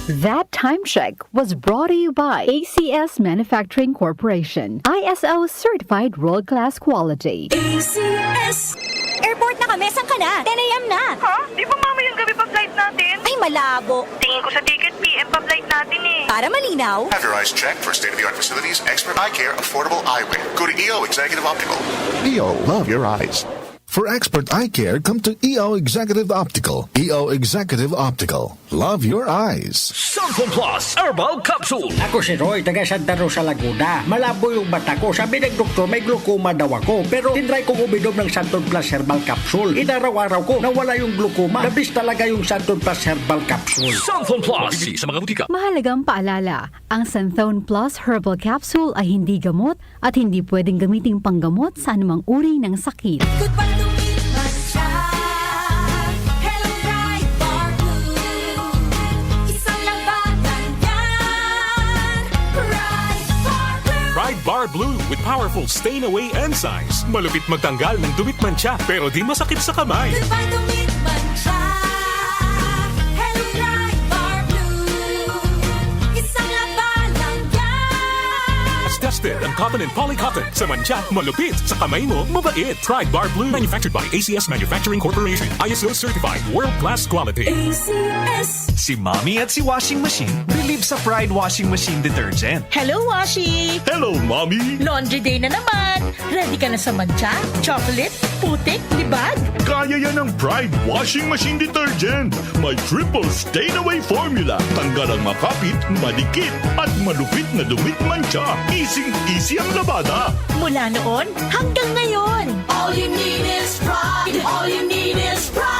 That time check was brought to you by ACS Manufacturing Corporation. ISO certified world-class quality. ACS! Airport na kami, saan ka na? 10 a.m. na! Ha? Di ba mamayang gabi pa flight natin? Ay, malabo! Tingin ko sa ticket, PM pa flight natin eh. Para malinaw, Have your eyes checked for state-of-the-art facilities, expert eye care, affordable eyewear. Go to EO Executive Optical. EO, love your eyes. For expert eye care, come to EO Executive Optical. EO Executive Optical. Love your eyes. Santon Plus Herbal Capsule. Ako si Roy, taga Santa Rosa, Laguna. Malabo yung mata ko. Sabi ng doktor, may glaucoma daw ako. Pero tinry kong uminom ng Santon Plus Herbal Capsule. Inaraw-araw ko, nawala yung glaucoma. Nabis talaga yung Santon Plus Herbal Capsule. Santon Plus. Bibili sa mga butika. Mahalagang paalala, ang Santhone Plus Herbal Capsule ay hindi gamot at hindi pwedeng gamiting panggamot sa anumang uri ng sakit. goodbye to me, Masya. Hello, bright bar blue. Isang labanan yan. Bright bar blue. Pride Bar Blue with powerful stain-away enzymes. Malupit magtanggal ng dumit mancha pero di masakit sa kamay. Goodbye to me, Masya. Hello, bright bar blue. Isang labanan yan. As tested ang cotton and polycotton. Sa mancha, malupit. Sa kamay mo, mabait. Pride Bar Blue. Manufactured by ACS Manufacturing Corporation. ISO certified. World-class quality. ACS. Si Mommy at si Washing Machine believe sa Pride Washing Machine Detergent. Hello, Washi! Hello, Mommy! Laundry day na naman! Ready ka na sa mancha, chocolate, putik, libag? Kaya yan ng Pride Washing Machine Detergent. May triple stain-away formula. Tanggal ang makapit, malikit, at malupit na dumit mancha. Easy ang labada. Mula noon hanggang ngayon! All you need is pride. All you need is pride.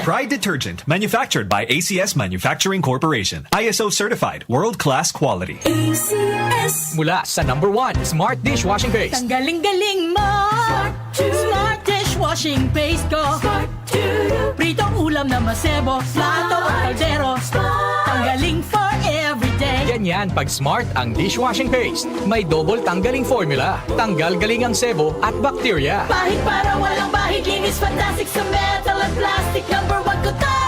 Pride Detergent, manufactured by ACS Manufacturing Corporation. ISO certified, world-class quality. ACS. Mula sa #1 Smart Dishwashing Paste. Ang galing-galing mo! Smart dishwashing paste ko! Pritong ulam na masebo, plato at kaldero. Ang galing for everyday. Ganyan pag Smart ang dishwashing paste. May double tanggaling formula. Tanggal galing ang sebo at bakterya. Bahid para walang bahid, linis fantastic sa metal at plastic. #1 ko to!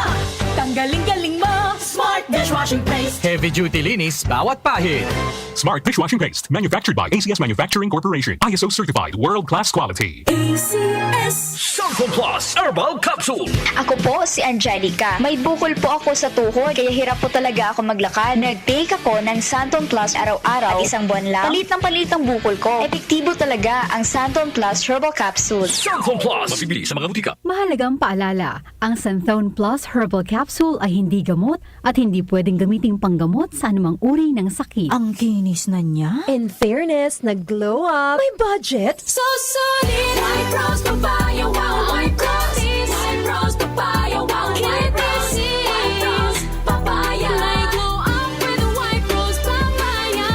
Tanggaling-galing mo! Smart dishwashing paste. Heavy duty linis bawat pahid. Smart Dishwashing Paste. Manufactured by ACS Manufacturing Corporation. ISO certified. World-class quality. ACS. Santon Plus Herbal Capsule. Ako po si Angelica. May bukol po ako sa tuhod, kaya hirap po talaga ako maglakad. Nag-take ako ng Santon Plus araw-araw at isang buwan lang. Palit ang bukol ko. Epektibo talaga ang Santon Plus Herbal Capsule. Santon Plus. Bibili sa mga butika. Mahalagang paalala, ang Santhone Plus Herbal Capsule ay hindi gamot at hindi pwedeng gamiting panggamot sa anumang uri ng sakit. Ang kinis na niya. In fairness, nag-glow up. May budget. So solid. White rose papaya, wow, white rose. White rose papaya, wow, white rose. White rose papaya. May glow up with white rose papaya.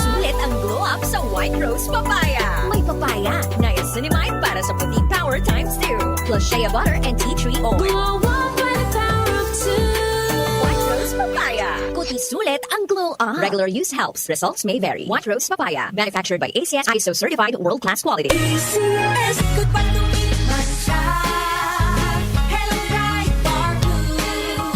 Sulit ang glow up sa White Rose Papaya. May papaya, niacinamide para sa puti power times 2. Plus shea butter and tea tree oil. Glow up with the power of two. White Rose Papaya. Kuti sulit ang glow up. Regular use helps. Results may vary. White Rose Papaya. Manufactured by ACS ISO certified world-class quality. ACS. Goodbye to me, Masya. Hello, bright bar blue.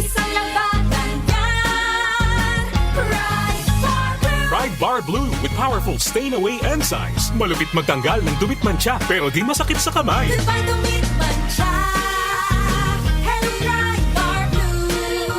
Isang labanan yan. Bright bar blue. Pride Bar Blue with powerful stain-away enzymes. Malupit magtanggal ng dumit mancha pero di masakit sa kamay. Goodbye to me, Masya. Hello, bright bar blue.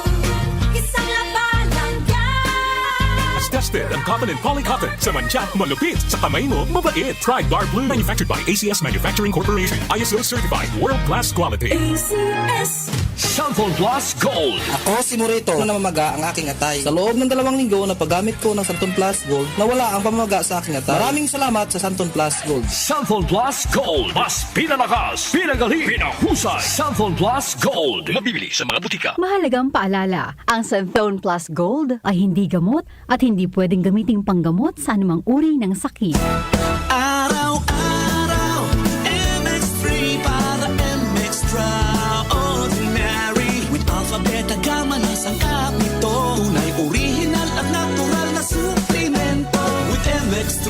Isang labanan yan. As tested ang cotton and polycotton. Sa mancha, malupit. Sa kamay mo, mabait. Pride Bar Blue. Manufactured by ACS Manufacturing Corporation. ISO certified. World-class quality. ACS. Santon Plus Gold. Ako si Morito na namamaga ang aking atay. Sa loob ng 2 linggo na paggamit ko ng Santon Plus Gold, nawala ang pamamaga sa aking atay. Maraming salamat sa Santon Plus Gold. Santon Plus Gold. Mas pinalakas, pinagaling, pinahusay. Santon Plus Gold. Mabibili sa mga butika. Mahalagang paalala, ang Santhone Plus Gold ay hindi gamot at hindi pwedeng gamiting panggamot sa anumang uri ng sakit. Araw-araw, MX3 para extraordinary. With alpha, beta, gamma na sangkap nito. Tunay, original at natural na suplemento. With MX3,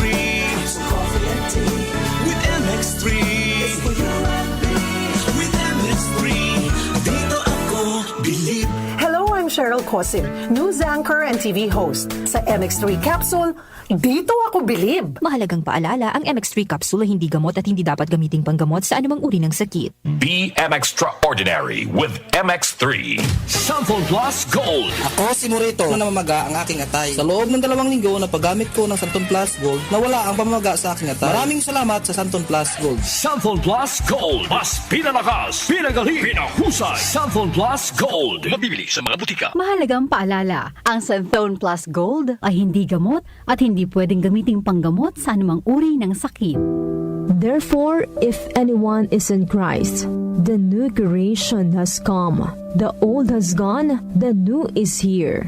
so coffee and tea. With MX3, it's for you and me. With MX3, dito ako believe. Hello, I'm Cheryl Cosim, news anchor and TV host. Sa MX3 Capsule, dito ako bilib. Mahalagang paalala, ang MX3 capsule ay hindi gamot at hindi dapat gamiting panggamot sa anumang uri ng sakit. Be extraordinary with MX3. Santon Plus Gold. Ako si Morito na namamaga ang aking atay. Sa loob ng 2 linggo na paggamit ko ng Santon Plus Gold, nawala ang pamamaga sa aking atay. Maraming salamat sa Santon Plus Gold. Santon Plus Gold. Mas pinalakas, pinagaling, pinahusay. Santon Plus Gold. Mabibili sa mga butika. Mahalagang paalala, ang Santhone Plus Gold ay hindi gamot at hindi pwedeng gamiting panggamot sa anumang uri ng sakit. Therefore, if anyone is in Christ, the new creation has come. The old has gone, the new is here.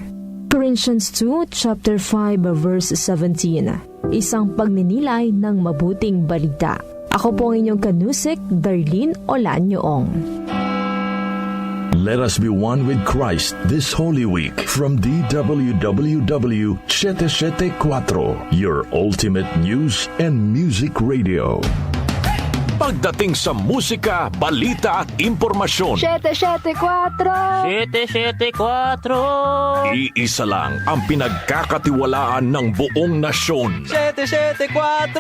Corinthians 2, chapter 5, verse 17. Isang pagninilay ng mabuting balita. Ako po ang inyong kanusik, Darlene Olanyoong. Let us be one with Christ this Holy Week from DWWW 774, your ultimate news and music radio. Pagdating sa musika, balita at impormasyon, 774 iisa lang ang pinagkakatiwalaan ng buong nasyon. 774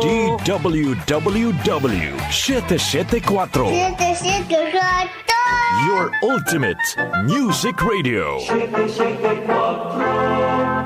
DWWW 774, your ultimate music radio. 774